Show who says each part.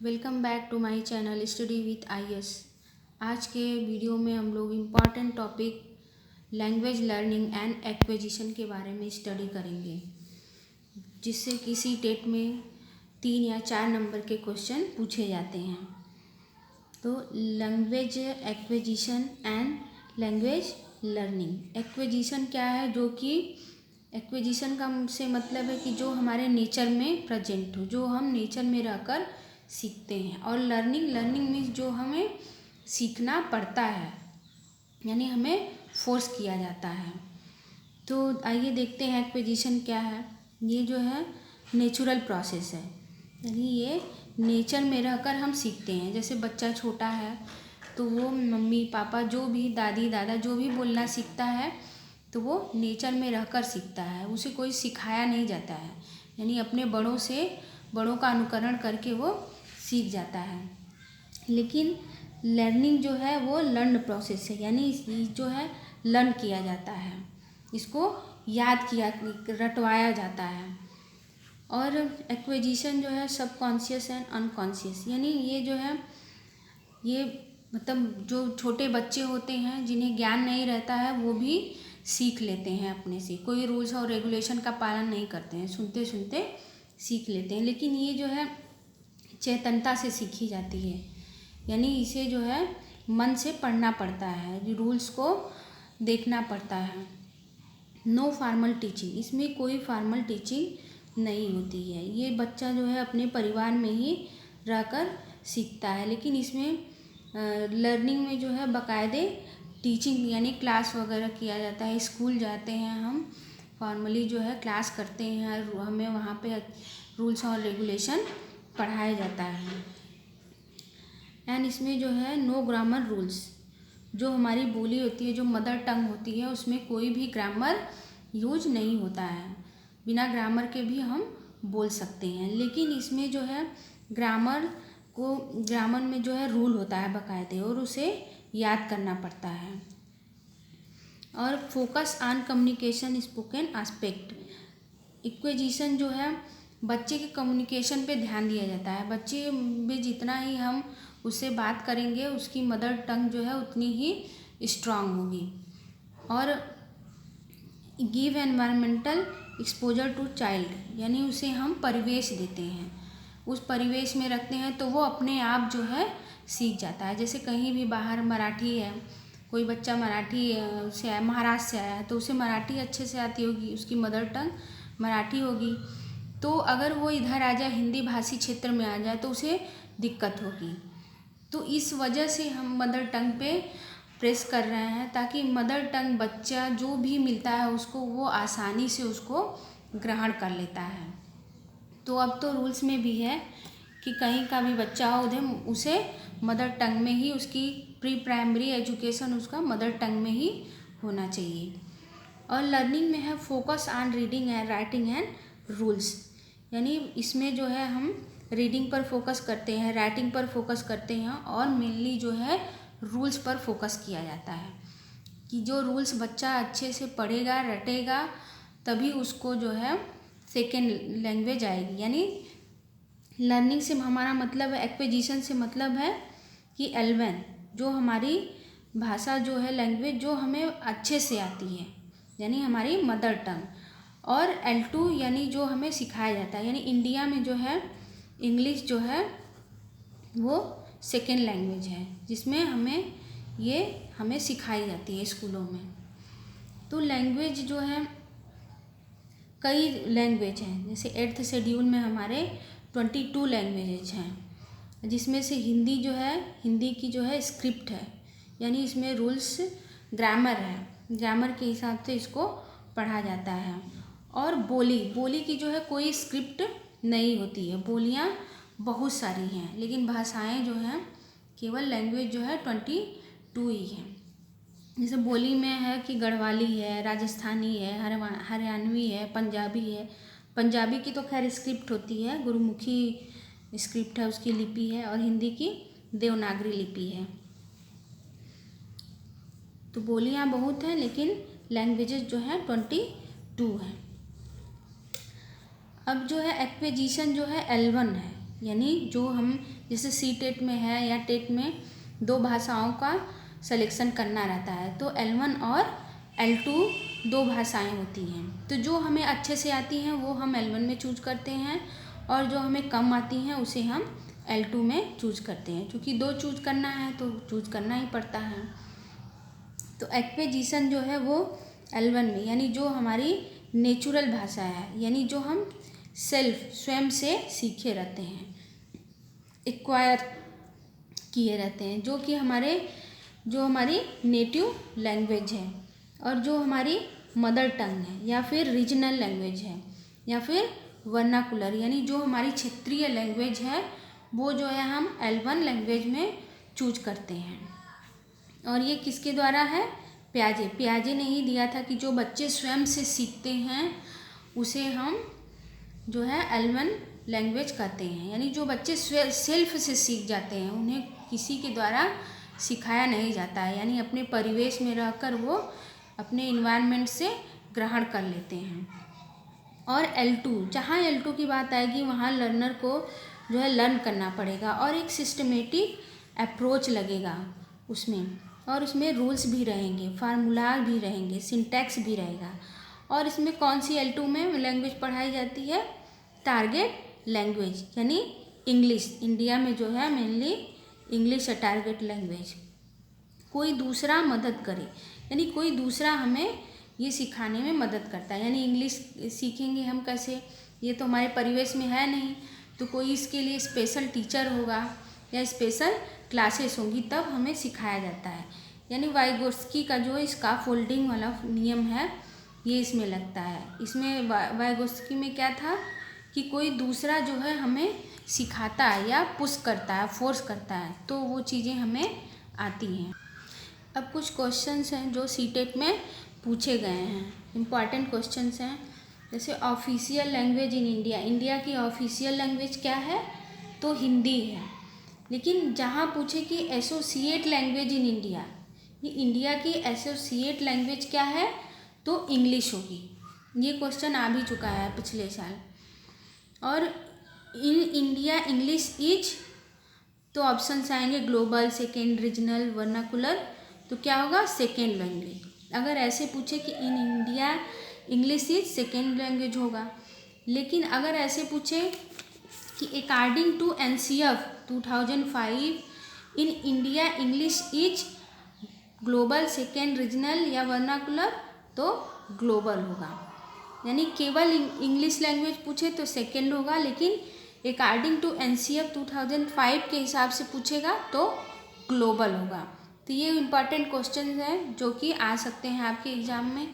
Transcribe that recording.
Speaker 1: Welcome back to my channel study with IAS. आज के video में हम लोग important topic language learning and acquisition के बारे में स्टडी करेंगे, जिससे किसी टेट में 3 या 4 नंबर के क्वेश्चन पूछे जाते हैं। तो language acquisition and language learning. Acquisition क्या है? जो कि एक्विजिशन का से मतलब है कि जो हमारे नेचर में प्रेजेंट हो, जो हम नेचर में रहकर सीखते हैं। और लर्निंग मीन्स जो हमें सीखना पड़ता है, यानी हमें फोर्स किया जाता है। तो आइए देखते हैं एक्विजिशन क्या है। ये जो है नेचुरल प्रोसेस है, यानी ये नेचर में रहकर हम सीखते हैं। जैसे बच्चा छोटा है तो वो मम्मी पापा जो भी, दादी दादा जो भी बोलना सीखता है तो वो नेचर में रहकर सीखता है, उसे कोई सिखाया नहीं जाता है। यानी अपने बड़ों का अनुकरण करके वो सीख जाता है। लेकिन लर्निंग जो है वो लर्न प्रोसेस है, यानी जो है लर्न किया जाता है, इसको रटवाया जाता है। और एक्विजिशन जो है सबकॉन्शियस एंड अनकॉन्शियस, यानी ये जो है ये मतलब जो छोटे बच्चे होते हैं जिन्हें ज्ञान नहीं रहता है वो भी सीख लेते हैं अपने से। कोई रूल्स और रेगुलेशन का पालन नहीं करते हैं, सुनते सुनते सीख लेते हैं। लेकिन ये जो है चेतनता से सीखी जाती है, यानी इसे जो है मन से पढ़ना पड़ता है, रूल्स को देखना पड़ता है। नो फॉर्मल टीचिंग, इसमें कोई फॉर्मल टीचिंग नहीं होती है। ये बच्चा जो है अपने परिवार में ही रहकर सीखता है। लेकिन इसमें लर्निंग में जो है बाकायदे टीचिंग यानी क्लास वगैरह किया जाता है। स्कूल जाते हैं हम, फॉर्मली जो है क्लास करते हैं, हमें वहाँ पे रूल्स और रेगुलेशन पढ़ाया जाता है। एंड इसमें जो है नो ग्रामर रूल्स, जो हमारी बोली होती है, जो मदर टंग होती है, उसमें कोई भी ग्रामर यूज नहीं होता है। बिना ग्रामर के भी हम बोल सकते हैं। लेकिन इसमें जो है ग्रामर में जो है रूल होता है बाकायदे, और उसे याद करना पड़ता है। और focus on communication spoken aspect. Acquisition जो है बच्चे के कम्युनिकेशन पे ध्यान दिया जाता है। बच्चे में जितना ही हम उससे बात करेंगे, उसकी मदर टंग जो है उतनी ही स्ट्रांग होगी। और give environmental exposure to child, यानी उसे हम परिवेश देते हैं, उस परिवेश में रखते हैं तो वो अपने आप जो है सीख जाता है। जैसे कहीं भी बाहर मराठी है, कोई बच्चा मराठी से आया, महाराष्ट्र से आया है, तो उसे मराठी अच्छे से आती होगी, उसकी मदर टंग मराठी होगी। तो अगर वो इधर आ जाए, हिंदी भाषी क्षेत्र में आ जाए, तो उसे दिक्कत होगी। तो इस वजह से हम मदर टंग पे प्रेस कर रहे हैं, ताकि मदर टंग बच्चा जो भी मिलता है उसको वो आसानी से उसको ग्रहण कर लेता है। तो अब तो रूल्स में भी है कि कहीं का भी बच्चा हो उसे मदर टंग में ही, उसकी प्री प्राइमरी एजुकेशन उसका मदर टंग में ही होना चाहिए। और लर्निंग में है focus on reading and writing and rules, यानी इसमें जो है हम रीडिंग पर फोकस करते हैं, राइटिंग पर फोकस करते हैं, और मेनली जो है रूल्स पर फोकस किया जाता है कि जो रूल्स बच्चा अच्छे से पढ़ेगा, रटेगा, तभी उसको जो है सेकेंड लैंग्वेज आएगी। यानी लर्निंग से हमारा मतलब है, एक्विजिशन से मतलब है कि L1 जो हमारी भाषा जो है, लैंग्वेज जो हमें अच्छे से आती है, यानी हमारी मदर टंग। और L2 यानी जो हमें सिखाया जाता है, यानी इंडिया में जो है इंग्लिश जो है वो सेकेंड लैंग्वेज है, जिसमें हमें सिखाई जाती है स्कूलों में। तो लैंग्वेज जो है कई लैंग्वेज हैं, जैसे 8th शेड्यूल में हमारे 22 लैंग्वेजेज हैं, जिसमें से हिंदी जो है, हिंदी की जो है स्क्रिप्ट है, यानी इसमें रूल्स ग्रामर है, ग्रामर के हिसाब से इसको पढ़ा जाता है। और बोली की जो है कोई स्क्रिप्ट नहीं होती है, बोलियाँ बहुत सारी हैं, लेकिन भाषाएं जो हैं केवल लैंग्वेज जो है 22 ही हैं। जैसे बोली में है कि गढ़वाली है, राजस्थानी है, हरियाणवी है, पंजाबी है। पंजाबी की तो खैर स्क्रिप्ट होती है, गुरुमुखी स्क्रिप्ट है, उसकी लिपि है, और हिंदी की देवनागरी लिपि है। तो बोलियाँ बहुत हैं, लेकिन लैंग्वेजेस जो है 22 हैं। अब जो है एक्विजिशन जो है L1 है, यानी जो हम जैसे सी टेट में है या टेट में 2 भाषाओं का सिलेक्शन करना रहता है, तो L1 और L2 2 भाषाएं होती हैं। तो जो हमें अच्छे से आती हैं वो हम L1 में चूज करते हैं, और जो हमें कम आती हैं उसे हम L2 में चूज करते हैं। क्योंकि 2 चूज करना है तो चूज करना ही पड़ता है। तो एक्विजिशन जो है वो L1 में, यानी जो हमारी नेचुरल भाषा है, यानी जो हम स्वयं से सीखे रहते हैं, एक्वायर किए रहते हैं, जो कि हमारी नेटिव लैंग्वेज है, और जो हमारी मदर टंग है, या फिर रीजनल लैंग्वेज है, या फिर वर्नाकुलर, यानी जो हमारी क्षेत्रीय लैंग्वेज है, वो जो है हम L1 लैंग्वेज में चूज करते हैं। और ये किसके द्वारा है? पियाजे ने ही दिया था कि जो बच्चे स्वयं से सीखते हैं उसे हम जो है L1 लैंग्वेज कहते हैं। यानी जो बच्चे सेल्फ से सीख जाते हैं, उन्हें किसी के द्वारा सिखाया नहीं जाता है, यानी अपने परिवेश में रहकर वो अपने इन्वायरमेंट से ग्रहण कर लेते हैं। और L2, जहाँ L2 की बात आएगी वहाँ लर्नर को जो है लर्न करना पड़ेगा, और एक सिस्टमेटिक अप्रोच लगेगा उसमें, और उसमें रूल्स भी रहेंगे, फार्मूला भी रहेंगे, सिंटैक्स भी रहेगा। और इसमें कौन सी L2 में लैंग्वेज पढ़ाई जाती है? टारगेट लैंग्वेज, यानी इंग्लिश। इंडिया में जो है मेनली इंग्लिश है टारगेट लैंग्वेज। कोई दूसरा मदद करे, यानी कोई दूसरा हमें ये सिखाने में मदद करता है। यानी इंग्लिश सीखेंगे हम कैसे? ये तो हमारे परिवेश में है नहीं, तो कोई इसके लिए स्पेशल टीचर होगा या स्पेशल क्लासेस होंगी, तब हमें सिखाया जाता है। यानी वाइगोत्स्की का जो स्काफोल्डिंग वाला नियम है, ये इसमें लगता है। इसमें वाइगोत्स्की में क्या था कि कोई दूसरा जो है हमें सिखाता है या पुश करता है, फोर्स करता है, तो वो चीज़ें हमें आती हैं। अब कुछ क्वेश्चंस हैं जो सीटेट में पूछे गए हैं, इम्पॉर्टेंट क्वेश्चंस हैं। जैसे official language in India, India की ऑफिशियल लैंग्वेज क्या है? तो हिंदी है। लेकिन जहाँ पूछे कि एसोसिएट लैंग्वेज इन इंडिया, ये इंडिया की एसोसिएट लैंग्वेज क्या है? तो इंग्लिश होगी। ये क्वेश्चन आ भी चुका है पिछले साल। और इन इंडिया इंग्लिश इज, तो ऑप्शंस आएंगे ग्लोबल, सेकेंड, रीजनल, वर्नाकुलर। तो क्या होगा? Second language. अगर ऐसे पूछे कि in India English is second language होगा। लेकिन अगर ऐसे पूछे कि according to NCF 2005 in India English is global, second, regional या वर्नाकुलर, तो ग्लोबल होगा। यानी केवल इंग्लिश लैंग्वेज पूछे तो सेकेंड होगा, लेकिन अकॉर्डिंग टू NCF 2005 के हिसाब से पूछेगा तो ग्लोबल होगा। तो ये इम्पॉर्टेंट क्वेश्चन हैं जो कि आ सकते हैं आपके एग्ज़ाम में।